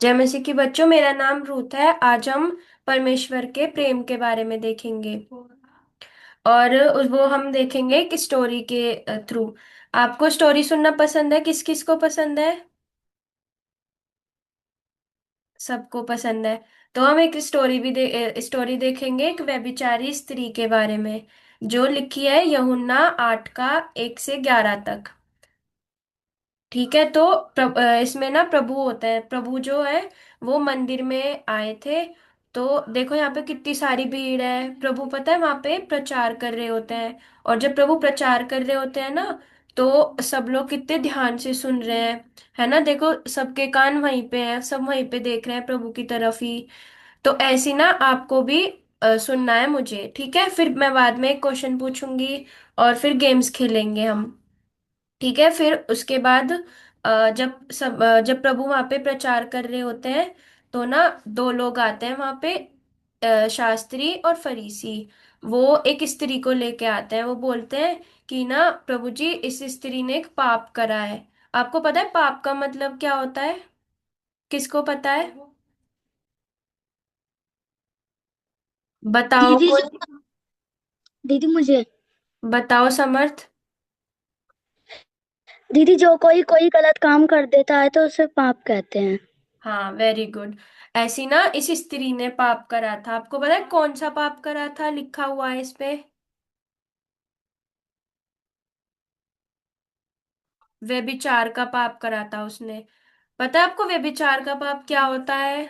जय मसीह की बच्चों, मेरा नाम रूथ है। आज हम परमेश्वर के प्रेम के बारे में देखेंगे। और वो हम देखेंगे एक स्टोरी के थ्रू। आपको स्टोरी सुनना पसंद है? किस किस को पसंद है? सबको पसंद है। तो हम एक स्टोरी देखेंगे एक व्यभिचारी स्त्री के बारे में, जो लिखी है यूहन्ना 8 का 1 से 11 तक। ठीक है। तो इसमें ना प्रभु होता है। प्रभु जो है वो मंदिर में आए थे। तो देखो यहाँ पे कितनी सारी भीड़ है। प्रभु पता है वहां पे प्रचार कर रहे होते हैं। और जब प्रभु प्रचार कर रहे होते हैं ना, तो सब लोग कितने ध्यान से सुन रहे हैं। है ना? देखो सबके कान वहीं पे हैं, सब वहीं पे देख रहे हैं प्रभु की तरफ ही। तो ऐसी ना आपको भी सुनना है मुझे। ठीक है? फिर मैं बाद में एक क्वेश्चन पूछूंगी और फिर गेम्स खेलेंगे हम। ठीक है। फिर उसके बाद जब प्रभु वहां पे प्रचार कर रहे होते हैं, तो ना दो लोग आते हैं वहां पे, शास्त्री और फरीसी। वो एक स्त्री को लेके आते हैं। वो बोलते हैं कि ना प्रभु जी, इस स्त्री ने एक पाप करा है। आपको पता है पाप का मतलब क्या होता है? किसको पता है? बताओ दीदी कोई। दीदी मुझे बताओ समर्थ। दीदी जो कोई कोई गलत काम कर देता है तो उसे पाप कहते हैं। हाँ, वेरी गुड। ऐसी ना इस स्त्री ने पाप करा था। आपको पता है कौन सा पाप करा था? लिखा हुआ है इस पे। व्यभिचार का पाप करा था उसने। पता है आपको व्यभिचार का पाप क्या होता है?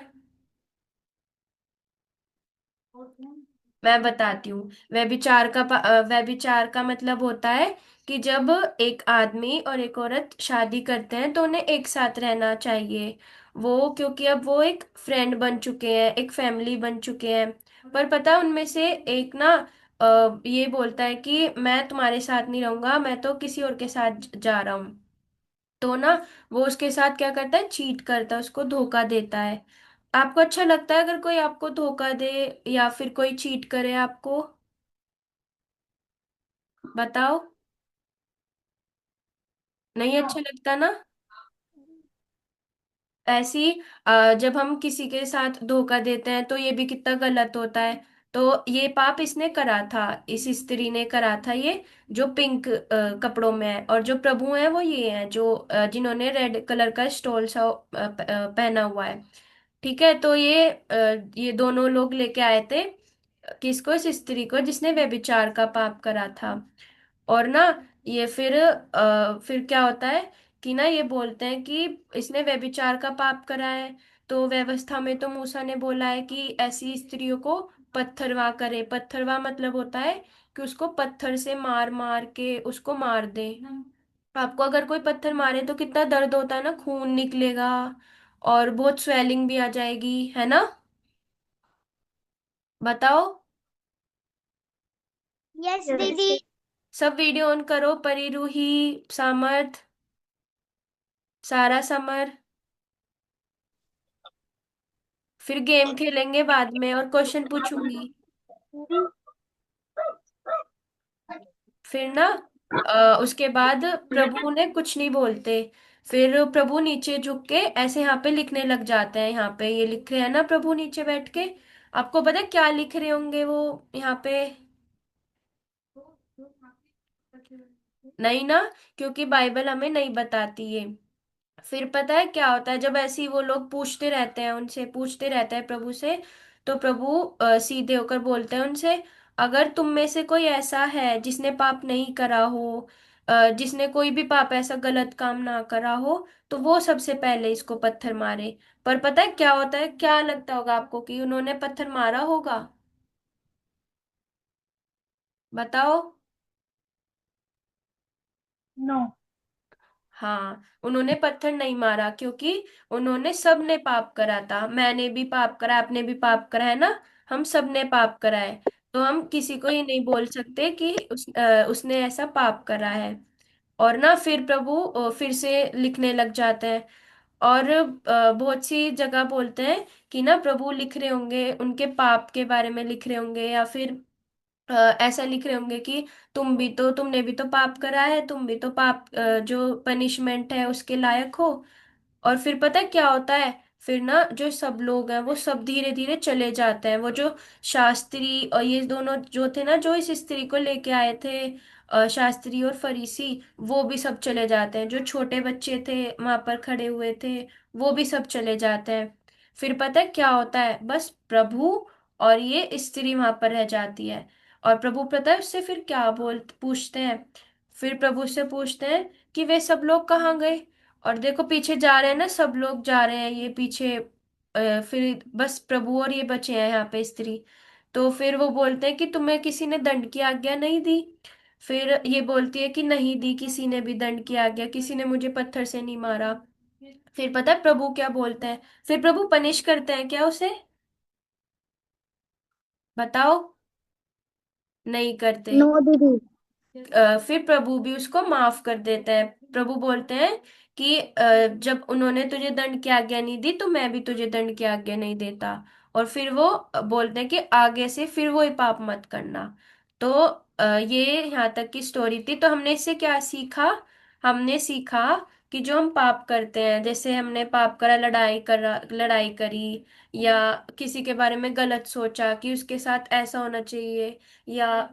मैं बताती हूँ। व्यभिचार का मतलब होता है कि जब एक आदमी और एक औरत शादी करते हैं तो उन्हें एक साथ रहना चाहिए। वो क्योंकि अब वो एक फ्रेंड बन चुके हैं, एक फैमिली बन चुके हैं। पर पता है उनमें से एक ना ये बोलता है कि मैं तुम्हारे साथ नहीं रहूंगा, मैं तो किसी और के साथ जा रहा हूँ। तो ना वो उसके साथ क्या करता है? चीट करता है, उसको धोखा देता है। आपको अच्छा लगता है अगर कोई आपको धोखा दे या फिर कोई चीट करे आपको? बताओ। नहीं अच्छा लगता ना? ऐसी जब हम किसी के साथ धोखा देते हैं तो ये भी कितना गलत होता है। तो ये पाप इसने करा था, इस स्त्री ने करा था ये, जो पिंक कपड़ों में है। और जो प्रभु हैं वो ये हैं जो जिन्होंने रेड कलर का स्टोल सा पहना हुआ है। ठीक है। तो ये दोनों लोग लेके आए थे किसको? इस स्त्री को जिसने व्यभिचार का पाप करा था। और ना ये फिर क्या होता है कि ना ये बोलते हैं कि इसने व्यभिचार का पाप करा है। तो व्यवस्था में तो मूसा ने बोला है कि ऐसी स्त्रियों को पत्थरवा करे। पत्थरवा मतलब होता है कि उसको पत्थर से मार मार के उसको मार दे। आपको अगर कोई पत्थर मारे तो कितना दर्द होता है ना, खून निकलेगा और बहुत स्वेलिंग भी आ जाएगी, है ना? बताओ। यस दीदी। सब वीडियो ऑन करो। परी, रूही, सामर्थ, सारा, समर। फिर गेम खेलेंगे बाद में और क्वेश्चन पूछूंगी। फिर ना उसके बाद प्रभु ने कुछ नहीं बोलते। फिर प्रभु नीचे झुक के ऐसे यहाँ पे लिखने लग जाते हैं। यहाँ पे ये लिख रहे हैं ना प्रभु नीचे बैठ के। आपको पता है क्या लिख रहे होंगे वो यहाँ पे? नहीं ना, क्योंकि बाइबल हमें नहीं बताती है। फिर पता है क्या होता है? जब ऐसे ही वो लोग पूछते रहते हैं, उनसे पूछते रहते हैं प्रभु से। तो प्रभु सीधे होकर बोलते हैं उनसे, अगर तुम में से कोई ऐसा है जिसने पाप नहीं करा हो, जिसने कोई भी पाप ऐसा गलत काम ना करा हो, तो वो सबसे पहले इसको पत्थर मारे। पर पता है क्या होता है? क्या लगता होगा आपको कि उन्होंने पत्थर मारा होगा? बताओ। नो। हाँ, उन्होंने पत्थर नहीं मारा क्योंकि उन्होंने सब ने पाप करा था। मैंने भी पाप करा, आपने भी पाप करा है ना। हम सब ने पाप करा है। तो हम किसी को ये नहीं बोल सकते कि उसने ऐसा पाप करा है। और ना फिर प्रभु फिर से लिखने लग जाते हैं। और बहुत सी जगह बोलते हैं कि ना प्रभु लिख रहे होंगे, उनके पाप के बारे में लिख रहे होंगे, या फिर ऐसा लिख रहे होंगे कि तुमने भी तो पाप करा है, तुम भी तो पाप जो पनिशमेंट है उसके लायक हो। और फिर पता है क्या होता है? फिर ना जो सब लोग हैं वो सब धीरे धीरे चले जाते हैं। वो जो शास्त्री और ये दोनों जो थे ना, जो इस स्त्री को लेके आए थे, शास्त्री और फरीसी, वो भी सब चले जाते हैं। जो छोटे बच्चे थे वहां पर खड़े हुए थे, वो भी सब चले जाते हैं। फिर पता है क्या होता है? बस प्रभु और ये स्त्री वहां पर रह जाती है। और प्रभु पता है उससे फिर क्या बोल पूछते हैं? फिर प्रभु से पूछते हैं कि वे सब लोग कहाँ गए। और देखो पीछे जा रहे हैं ना, सब लोग जा रहे हैं ये पीछे। फिर बस प्रभु और ये बचे हैं यहाँ पे स्त्री। तो फिर वो बोलते हैं कि तुम्हें किसी ने दंड की आज्ञा नहीं दी? फिर ये बोलती है कि नहीं दी किसी ने भी दंड की आज्ञा, किसी ने मुझे पत्थर से नहीं मारा। फिर पता है प्रभु क्या बोलते हैं? फिर प्रभु पनिश करते हैं क्या उसे? बताओ। नहीं करते। नो दीदी। फिर प्रभु भी उसको माफ कर देते हैं। प्रभु बोलते हैं कि जब उन्होंने तुझे दंड की आज्ञा नहीं दी तो मैं भी तुझे दंड की आज्ञा नहीं देता। और फिर वो बोलते हैं कि आगे से फिर वो ही पाप मत करना। तो ये यहाँ तक की स्टोरी थी। तो हमने इससे क्या सीखा? हमने सीखा कि जो हम पाप करते हैं, जैसे हमने पाप करा, लड़ाई करी, या किसी के बारे में गलत सोचा कि उसके साथ ऐसा होना चाहिए, या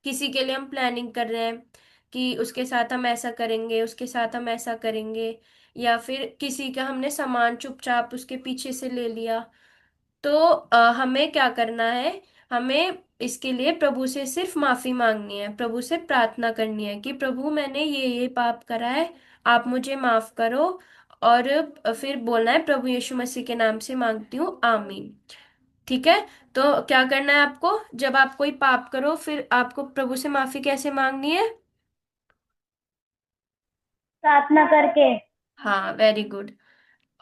किसी के लिए हम प्लानिंग कर रहे हैं कि उसके साथ हम ऐसा करेंगे, उसके साथ हम ऐसा करेंगे, या फिर किसी का हमने सामान चुपचाप उसके पीछे से ले लिया। तो हमें क्या करना है? हमें इसके लिए प्रभु से सिर्फ माफी मांगनी है, प्रभु से प्रार्थना करनी है कि प्रभु मैंने ये पाप करा है, आप मुझे माफ करो। और फिर बोलना है प्रभु यीशु मसीह के नाम से मांगती हूँ, आमीन। ठीक है। तो क्या करना है आपको? जब आप कोई पाप करो फिर आपको प्रभु से माफी कैसे मांगनी है? प्रार्थना करके। हाँ, वेरी गुड।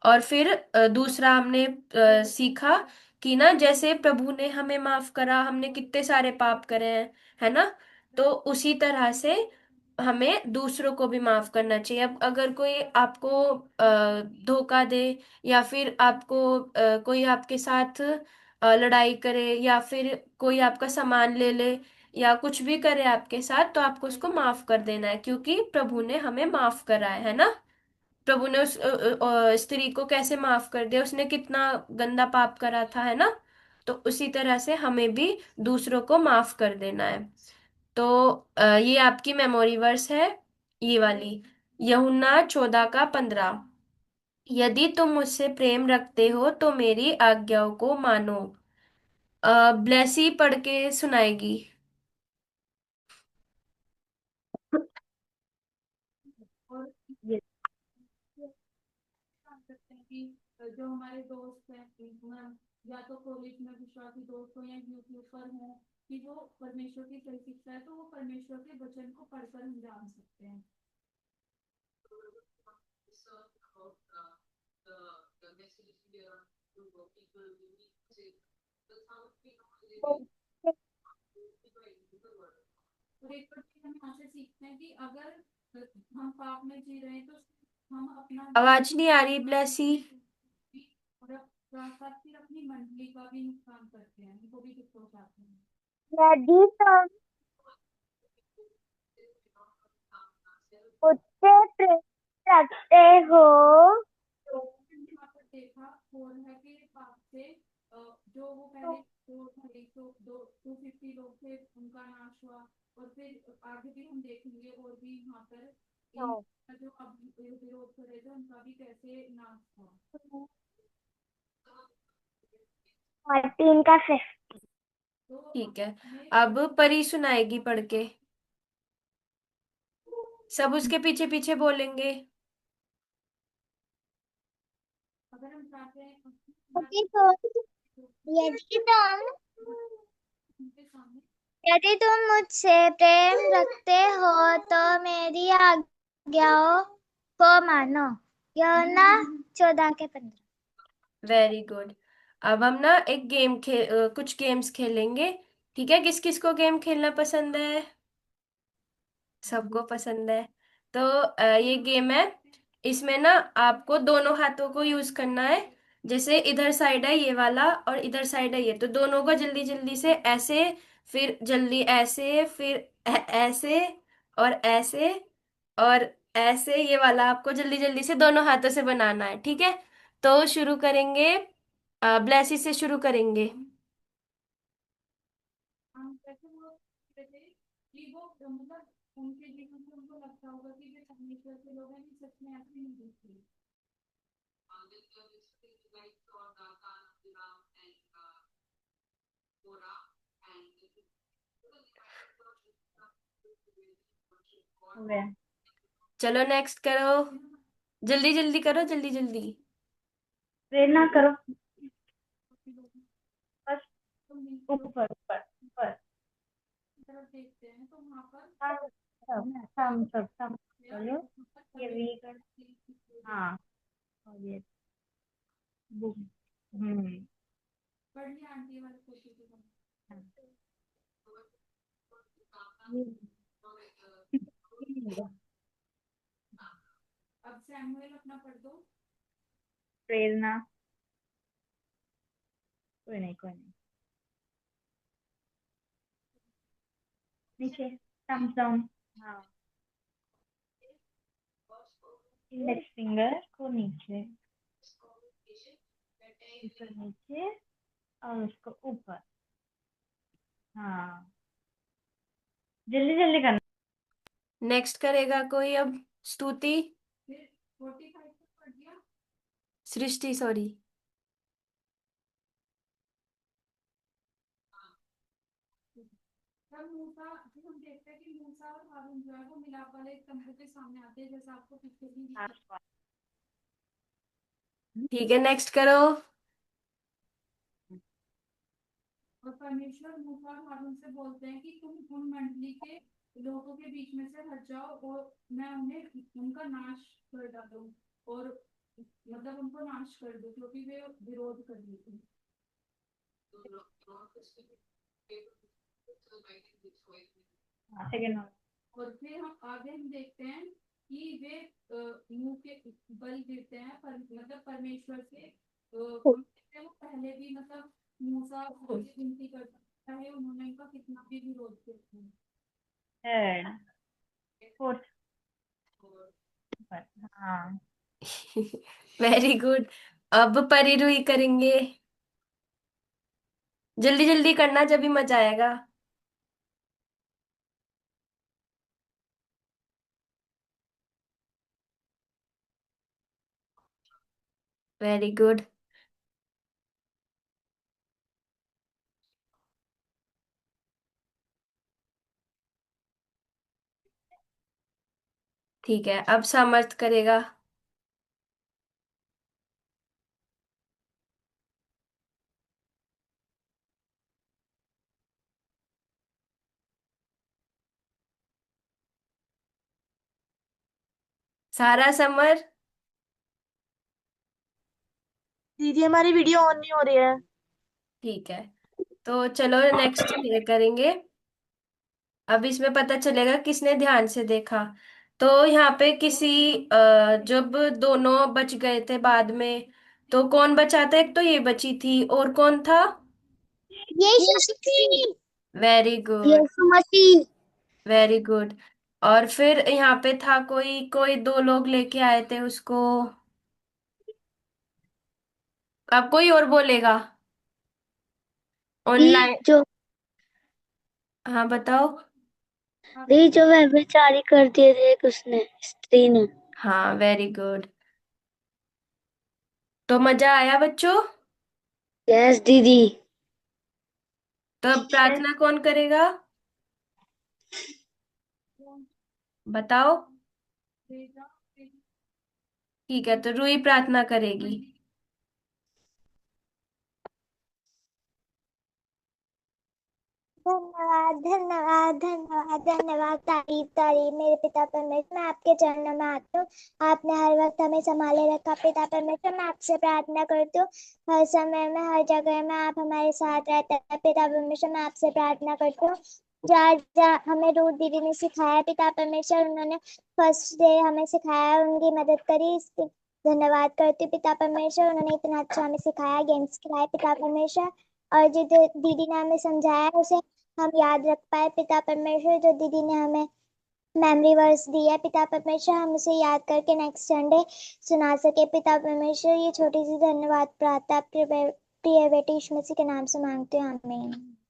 और फिर दूसरा हमने सीखा कि ना, जैसे प्रभु ने हमें माफ करा, हमने कितने सारे पाप करे हैं, है ना? तो उसी तरह से हमें दूसरों को भी माफ करना चाहिए। अब अगर कोई आपको धोखा दे, या फिर आपको कोई आपके साथ लड़ाई करे, या फिर कोई आपका सामान ले ले, या कुछ भी करे आपके साथ, तो आपको उसको माफ कर देना है, क्योंकि प्रभु ने हमें माफ करा है ना? प्रभु ने उस स्त्री को कैसे माफ कर दिया? उसने कितना गंदा पाप करा था, है ना? तो उसी तरह से हमें भी दूसरों को माफ कर देना है। तो ये आपकी मेमोरी वर्स है, ये वाली, यूहन्ना 14 का 15। यदि तुम मुझसे प्रेम रखते हो तो मेरी आज्ञाओं को मानो। ब्लेसी पढ़ के सुनाएगी। ये काम करते हैं कि जो हमारे दोस्त हैं, या तो कॉलेज में विश्वासी दोस्त हो या यूट्यूब पर हो, कि वो परमेश्वर की सही शिक्षा है तो वो परमेश्वर के वचन को पढ़कर हम जान सकते हैं। और एक बार फिर हम यहाँ से सीखते हैं कि अगर हम पाप में जी रहे हैं तो हम अपना आवाज नहीं आ रही ब्लेसी। और साथ साथ फिर अपनी मंडली का भी नुकसान करते हैं, उनको भी दुख पहुंचाते हैं। यदि तुम मुझसे प्रेम रखते हो तो हमने वहाँ पर देखा फोन है कि पाप से जो वो पहले दो था, 250 लोग थे, उनका नाश हुआ। और फिर आगे भी हम देखेंगे और भी वहाँ पर इन तो जो अब विरोध कर रहे थे उनका भी कैसे नाश हुआ। 14 का 5। तो ठीक है, अब परी सुनाएगी पढ़ के। सब उसके पीछे पीछे बोलेंगे। अगर हम चाहते हैं यदि तुम यदि तुम उनके सामने। यदि तुम मुझसे प्रेम रखते हो तो मेरी आज्ञाओं को मानो। यूहन्ना 14 के 15। Very good. अब हम ना एक कुछ गेम्स खेलेंगे। ठीक है, किस किस को गेम खेलना पसंद है? सबको पसंद है। तो ये गेम है, इसमें ना आपको दोनों हाथों को यूज करना है। जैसे इधर साइड है ये वाला और इधर साइड है ये, तो दोनों को जल्दी जल्दी से ऐसे, फिर जल्दी ऐसे, फिर ऐसे, और ऐसे, और ऐसे ये वाला आपको जल्दी जल्दी से दोनों हाथों से बनाना है, ठीक है। तो शुरू करेंगे, ब्लेसी से शुरू करेंगे। हो गया। चलो नेक्स्ट करो, जल्दी जल्दी करो, जल्दी जल्दी। प्रेरणा करो। बस ऊपर ऊपर ऊपर। हाँ, सब बोलो। ये वी कर। हाँ, और ये बुक। हम्म। प्रेरणा। कोई नहीं, कोई नहीं। नीचे। सम। हाँ। इंडेक्स फिंगर को नीचे, ऊपर नीचे, और उसको ऊपर। हाँ, जल्दी जल्दी करना। नेक्स्ट करेगा कोई अब? स्तुति, सृष्टि सॉरी। हाँ। ठीक है, नेक्स्ट करो। हाँ, सेकेंड। थर्ड। फोर्थ। ऊपर। हाँ। Very good. अब परिरुई करेंगे, जल्दी जल्दी करना जब भी मजा आएगा। Very good. ठीक है, अब सामर्थ करेगा। सारा समर। दीदी हमारी वीडियो ऑन नहीं हो रही है। ठीक है, तो चलो नेक्स्ट ये करेंगे। अब इसमें पता चलेगा किसने ध्यान से देखा। तो यहाँ पे किसी जब दोनों बच गए थे बाद में, तो कौन बचा था? एक तो ये बची थी, और कौन था? Yeshu Masih. Very good, Yeshu Masih. Very good. और फिर यहाँ पे था कोई कोई दो लोग लेके आए थे उसको। अब कोई और बोलेगा दी ऑनलाइन। जो हाँ बताओ। दी जो व्यभिचारी कर दिए थे एक उसने, स्त्री ने। हाँ, वेरी गुड। तो मजा आया बच्चों? यस दीदी। तो अब प्रार्थना कौन करेगा, बताओ? ठीक है, तो रूही प्रार्थना करेगी। धन्यवाद धन्यवाद धन्यवाद धन्यवाद। तारीफ तारीफ मेरे पिता परमेश्वर, मैं आपके चरणों में आती हूँ। आपने हर वक्त हमें संभाले रखा पिता परमेश्वर, मैं आपसे प्रार्थना करती हूँ। हर समय में, हर जगह में आप हमारे साथ रहते हैं पिता परमेश्वर, मैं आपसे प्रार्थना करती हूँ। जहाँ जहाँ हमें रूथ दीदी ने सिखाया पिता परमेश्वर, उन्होंने फर्स्ट डे हमें सिखाया, उनकी मदद करी, इस धन्यवाद करती हूँ पिता परमेश्वर। उन्होंने इतना अच्छा हमें सिखाया, गेम्स खिलाए पिता परमेश्वर। और जो दीदी ने हमें समझाया उसे हम याद रख पाए पिता परमेश्वर। जो दीदी ने हमें मेमोरी वर्स दी है पिता परमेश्वर, हम उसे याद करके नेक्स्ट संडे सुना सके। पिता परमेश्वर, ये छोटी सी धन्यवाद प्रार्थना आपके प्रिय बेटे यीशु मसीह के नाम से मांगते हैं, आमीन।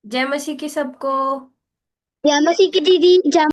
जय मसीह की सबको। जय मसीह की दीदी। जय